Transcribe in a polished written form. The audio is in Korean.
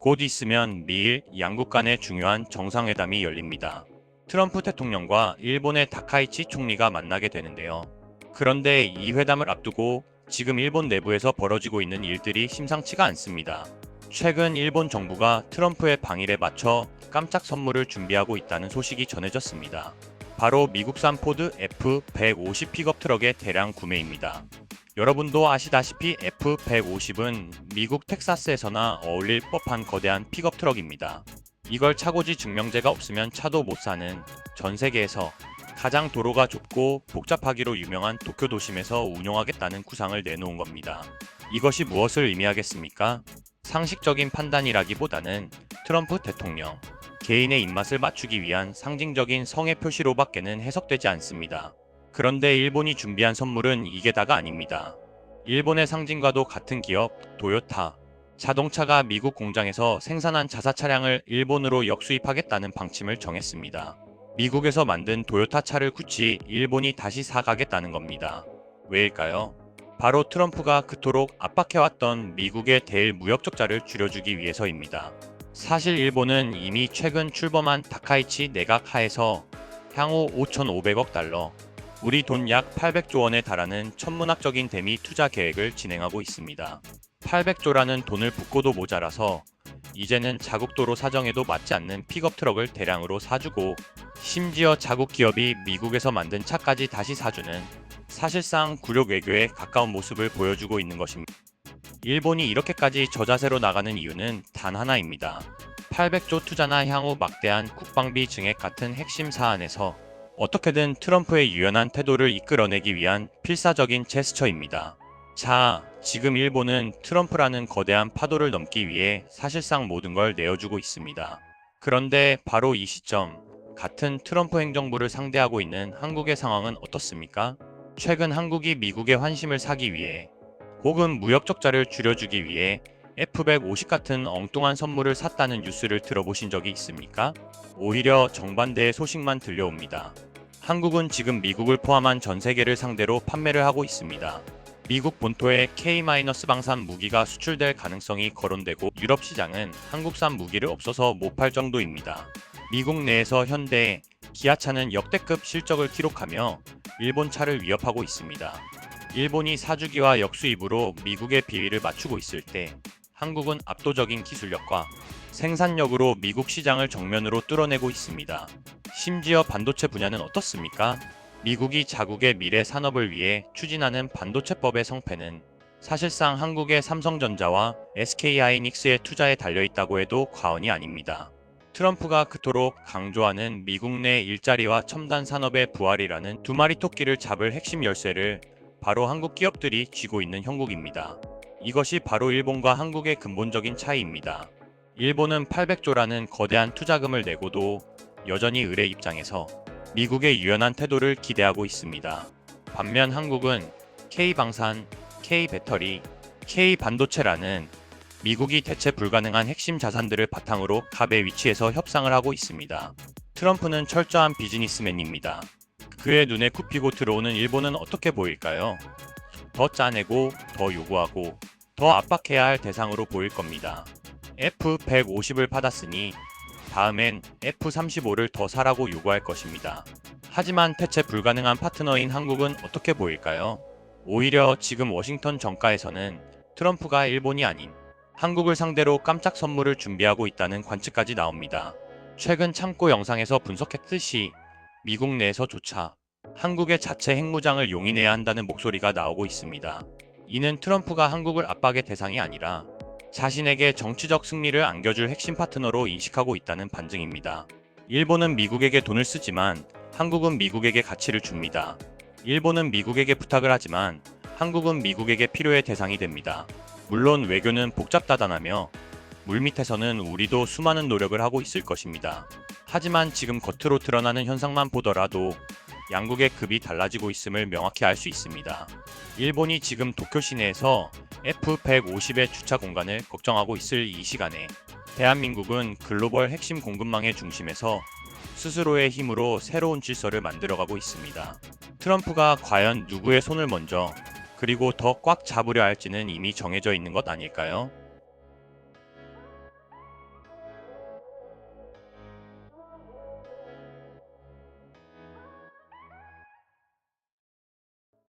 곧 있으면 미일 양국 간의 중요한 정상회담이 열립니다. 트럼프 대통령과 일본의 다카이치 총리가 만나게 되는데요. 그런데 이 회담을 앞두고 지금 일본 내부에서 벌어지고 있는 일들이 심상치가 않습니다. 최근 일본 정부가 트럼프의 방일에 맞춰 깜짝 선물을 준비하고 있다는 소식이 전해졌습니다. 바로 미국산 포드 F-150 픽업 트럭의 대량 구매입니다. 여러분도 아시다시피 F-150은 미국 텍사스에서나 어울릴 법한 거대한 픽업 트럭입니다. 이걸 차고지 증명제가 없으면 차도 못 사는 전 세계에서 가장 도로가 좁고 복잡하기로 유명한 도쿄 도심에서 운용하겠다는 구상을 내놓은 겁니다. 이것이 무엇을 의미하겠습니까? 상식적인 판단이라기보다는 트럼프 대통령 개인의 입맛을 맞추기 위한 상징적인 성의 표시로밖에는 해석되지 않습니다. 그런데 일본이 준비한 선물은 이게 다가 아닙니다. 일본의 상징과도 같은 기업 도요타 자동차가 미국 공장에서 생산한 자사 차량을 일본으로 역수입하겠다는 방침을 정했습니다. 미국에서 만든 도요타 차를 굳이 일본이 다시 사가겠다는 겁니다. 왜일까요? 바로 트럼프가 그토록 압박해왔던 미국의 대일 무역 적자를 줄여주기 위해서입니다. 사실 일본은 이미 최근 출범한 다카이치 내각 하에서 향후 5,500억 달러, 우리 돈 약 800조 원에 달하는 천문학적인 대미 투자 계획을 진행하고 있습니다. 800조라는 돈을 붓고도 모자라서 이제는 자국 도로 사정에도 맞지 않는 픽업 트럭을 대량으로 사주고 심지어 자국 기업이 미국에서 만든 차까지 다시 사주는 사실상 굴욕 외교에 가까운 모습을 보여주고 있는 것입니다. 일본이 이렇게까지 저자세로 나가는 이유는 단 하나입니다. 800조 투자나 향후 막대한 국방비 증액 같은 핵심 사안에서 어떻게든 트럼프의 유연한 태도를 이끌어내기 위한 필사적인 제스처입니다. 자, 지금 일본은 트럼프라는 거대한 파도를 넘기 위해 사실상 모든 걸 내어주고 있습니다. 그런데 바로 이 시점, 같은 트럼프 행정부를 상대하고 있는 한국의 상황은 어떻습니까? 최근 한국이 미국의 환심을 사기 위해 혹은 무역 적자를 줄여주기 위해 F-150 같은 엉뚱한 선물을 샀다는 뉴스를 들어보신 적이 있습니까? 오히려 정반대의 소식만 들려옵니다. 한국은 지금 미국을 포함한 전 세계를 상대로 판매를 하고 있습니다. 미국 본토에 K-방산 무기가 수출될 가능성이 거론되고 유럽 시장은 한국산 무기를 없어서 못 팔 정도입니다. 미국 내에서 현대, 기아차는 역대급 실적을 기록하며 일본 차를 위협하고 있습니다. 일본이 사주기와 역수입으로 미국의 비위를 맞추고 있을 때 한국은 압도적인 기술력과 생산력으로 미국 시장을 정면으로 뚫어내고 있습니다. 심지어 반도체 분야는 어떻습니까? 미국이 자국의 미래 산업을 위해 추진하는 반도체법의 성패는 사실상 한국의 삼성전자와 SK하이닉스의 투자에 달려있다고 해도 과언이 아닙니다. 트럼프가 그토록 강조하는 미국 내 일자리와 첨단 산업의 부활이라는 두 마리 토끼를 잡을 핵심 열쇠를 바로 한국 기업들이 쥐고 있는 형국입니다. 이것이 바로 일본과 한국의 근본적인 차이입니다. 일본은 800조라는 거대한 투자금을 내고도 여전히 의뢰 입장에서 미국의 유연한 태도를 기대하고 있습니다. 반면 한국은 K방산, K배터리, K반도체라는 미국이 대체 불가능한 핵심 자산들을 바탕으로 갑의 위치에서 협상을 하고 있습니다. 트럼프는 철저한 비즈니스맨입니다. 그의 눈에 굽히고 들어오는 일본은 어떻게 보일까요? 더 짜내고, 더 요구하고, 더 압박해야 할 대상으로 보일 겁니다. F-150을 받았으니 다음엔 F-35를 더 사라고 요구할 것입니다. 하지만 대체 불가능한 파트너인 한국은 어떻게 보일까요? 오히려 지금 워싱턴 정가에서는 트럼프가 일본이 아닌 한국을 상대로 깜짝 선물을 준비하고 있다는 관측까지 나옵니다. 최근 창고 영상에서 분석했듯이 미국 내에서조차 한국의 자체 핵무장을 용인해야 한다는 목소리가 나오고 있습니다. 이는 트럼프가 한국을 압박의 대상이 아니라 자신에게 정치적 승리를 안겨줄 핵심 파트너로 인식하고 있다는 반증입니다. 일본은 미국에게 돈을 쓰지만 한국은 미국에게 가치를 줍니다. 일본은 미국에게 부탁을 하지만 한국은 미국에게 필요의 대상이 됩니다. 물론 외교는 복잡다단하며 물밑에서는 우리도 수많은 노력을 하고 있을 것입니다. 하지만 지금 겉으로 드러나는 현상만 보더라도 양국의 급이 달라지고 있음을 명확히 알 수 있습니다. 일본이 지금 도쿄 시내에서 F-150의 주차 공간을 걱정하고 있을 이 시간에 대한민국은 글로벌 핵심 공급망의 중심에서 스스로의 힘으로 새로운 질서를 만들어가고 있습니다. 트럼프가 과연 누구의 손을 먼저 그리고 더 꽉 잡으려 할지는 이미 정해져 있는 것 아닐까요?